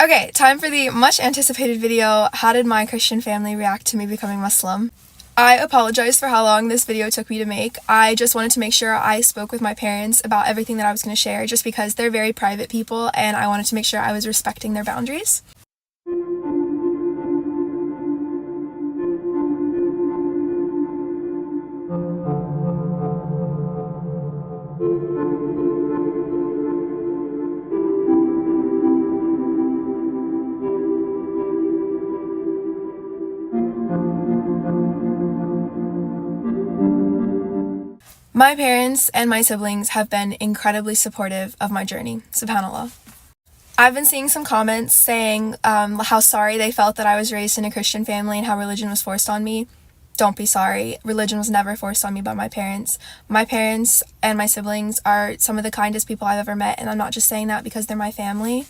Okay, time for the much anticipated video, how did my Christian family react to me becoming Muslim? I apologize for how long this video took me to make. I just wanted to make sure I spoke with my parents about everything that I was going to share just because they're very private people and I wanted to make sure I was respecting their boundaries. My parents and my siblings have been incredibly supportive of my journey, subhanAllah. I've been seeing some comments saying how sorry they felt that I was raised in a Christian family and how religion was forced on me. Don't be sorry. Religion was never forced on me by my parents. My parents and my siblings are some of the kindest people I've ever met, and I'm not just saying that because they're my family.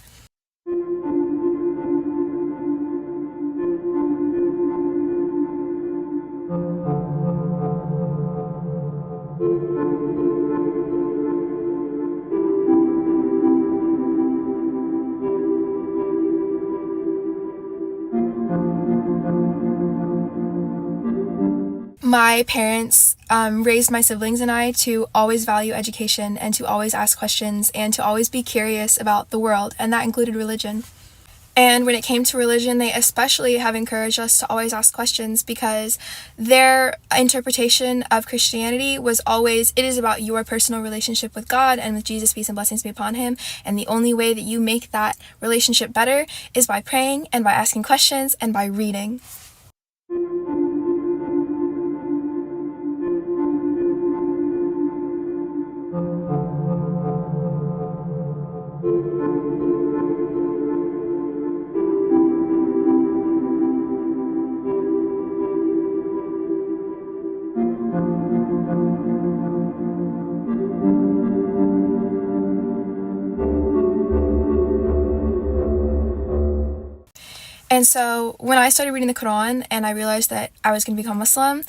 My parents raised my siblings and I to always value education and to always ask questions and to always be curious about the world, and that included religion. And when it came to religion, they especially have encouraged us to always ask questions because their interpretation of Christianity was always, it is about your personal relationship with God and with Jesus, peace and blessings be upon him. And the only way that you make that relationship better is by praying and by asking questions and by reading. And so when I started reading the Quran and I realized that I was going to become Muslim,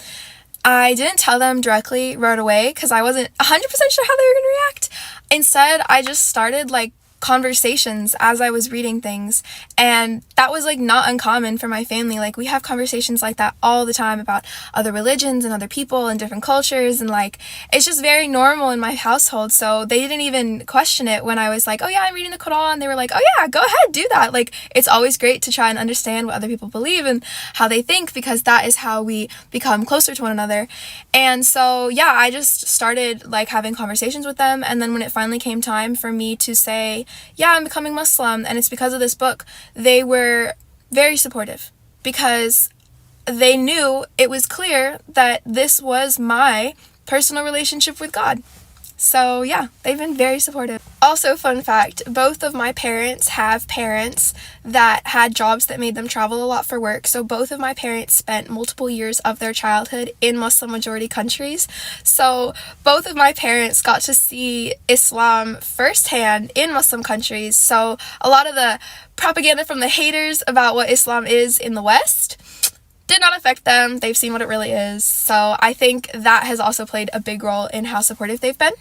I didn't tell them directly right away because I wasn't 100% sure how they were going to react. Instead, I just started conversations as I was reading things, and that was not uncommon for my family. We have conversations like that all the time about other religions and other people and different cultures, and it's just very normal in my household. So they didn't even question it when I was like, oh yeah, I'm reading the Quran. They were like, oh yeah, go ahead, do that. It's always great to try and understand what other people believe and how they think, because that is how we become closer to one another. And so yeah, I just started having conversations with them, and then when it finally came time for me to say, yeah, I'm becoming Muslim and it's because of this book, they were very supportive because they knew it was clear that this was my personal relationship with God. So yeah, they've been very supportive. Also, fun fact, both of my parents have parents that had jobs that made them travel a lot for work. So both of my parents spent multiple years of their childhood in Muslim majority countries. So both of my parents got to see Islam firsthand in Muslim countries. So a lot of the propaganda from the haters about what Islam is in the West did not affect them. They've seen what it really is. So I think that has also played a big role in how supportive they've been.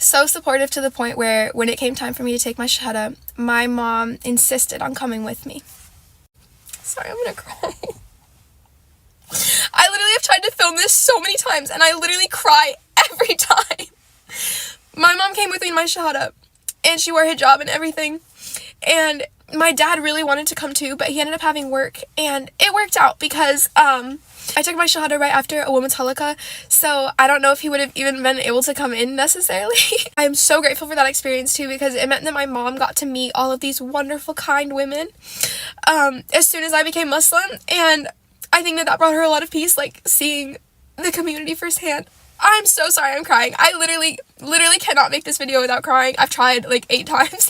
So supportive to the point where when it came time for me to take my shahada, my mom insisted on coming with me. Sorry, I'm gonna cry. I literally have tried to film this so many times and I literally cry every time. My mom came with me in my shahada and she wore hijab and everything. And my dad really wanted to come too, but he ended up having work, and it worked out because I took my shahada right after a women's halakha, so I don't know if he would have even been able to come in necessarily. I am so grateful for that experience too, because it meant that my mom got to meet all of these wonderful, kind women as soon as I became Muslim, and I think that that brought her a lot of peace, like seeing the community firsthand. I'm so sorry I'm crying. I literally cannot make this video without crying. I've tried like 8 times.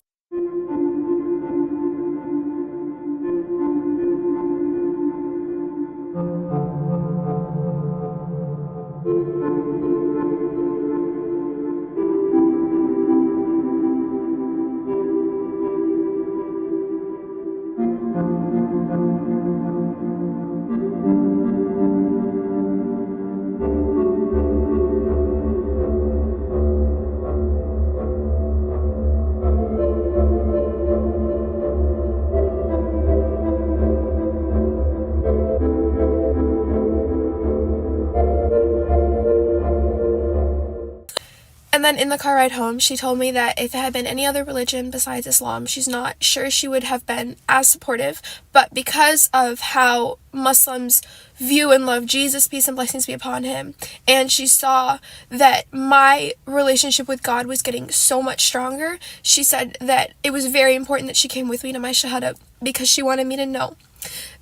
And then in the car ride home, she told me that if it had been any other religion besides Islam, she's not sure she would have been as supportive, but because of how Muslims view and love Jesus, peace and blessings be upon him, and she saw that my relationship with God was getting so much stronger, she said that it was very important that she came with me to my shahada, because she wanted me to know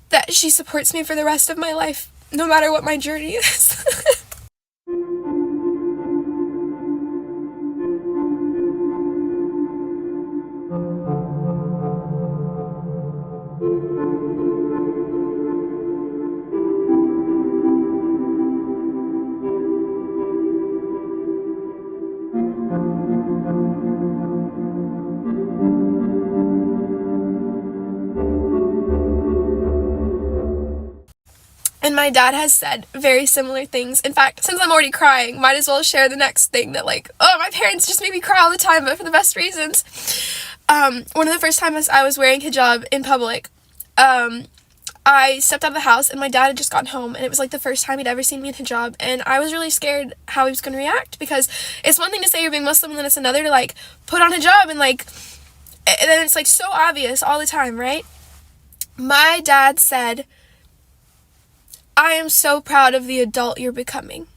that she supports me for the rest of my life, no matter what my journey is. And my dad has said very similar things. In fact, since I'm already crying, might as well share the next thing that, like, oh, my parents just make me cry all the time, but for the best reasons. One of the first times I was wearing hijab in public, I stepped out of the house and my dad had just gotten home, and it was like the first time he'd ever seen me in hijab, and I was really scared how he was going to react, because it's one thing to say you're being Muslim, and then it's another to, like, put on hijab, and, like, and then it's, like, so obvious all the time, right? My dad said, "I am so proud of the adult you're becoming."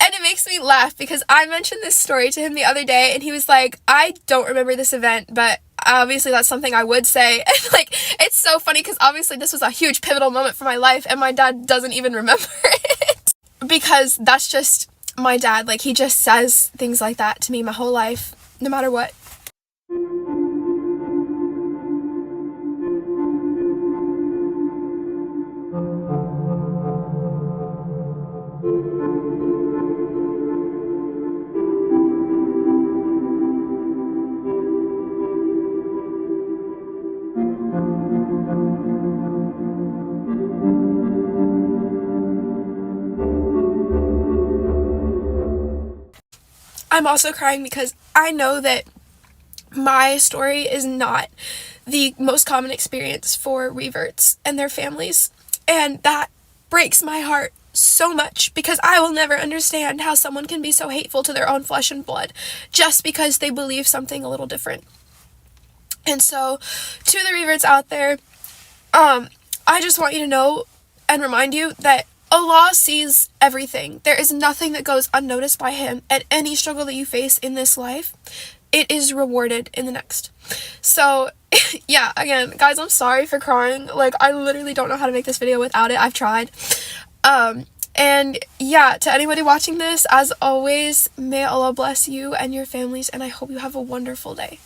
And it makes me laugh because I mentioned this story to him the other day, and he was like, "I don't remember this event, but obviously that's something I would say." And, like, it's so funny because obviously this was a huge pivotal moment for my life, and my dad doesn't even remember it. Because that's just my dad. Like, he just says things like that to me my whole life, no matter what. I'm also crying because I know that my story is not the most common experience for reverts and their families, and that breaks my heart so much, because I will never understand how someone can be so hateful to their own flesh and blood just because they believe something a little different. And so, to the reverts out there, I just want you to know and remind you that Allah sees everything. There is nothing that goes unnoticed by him, and any struggle that you face in this life, it is rewarded in the next. So, yeah, again, guys, I'm sorry for crying. Like, I literally don't know how to make this video without it. I've tried. And yeah, to anybody watching this, as always, may Allah bless you and your families, and I hope you have a wonderful day.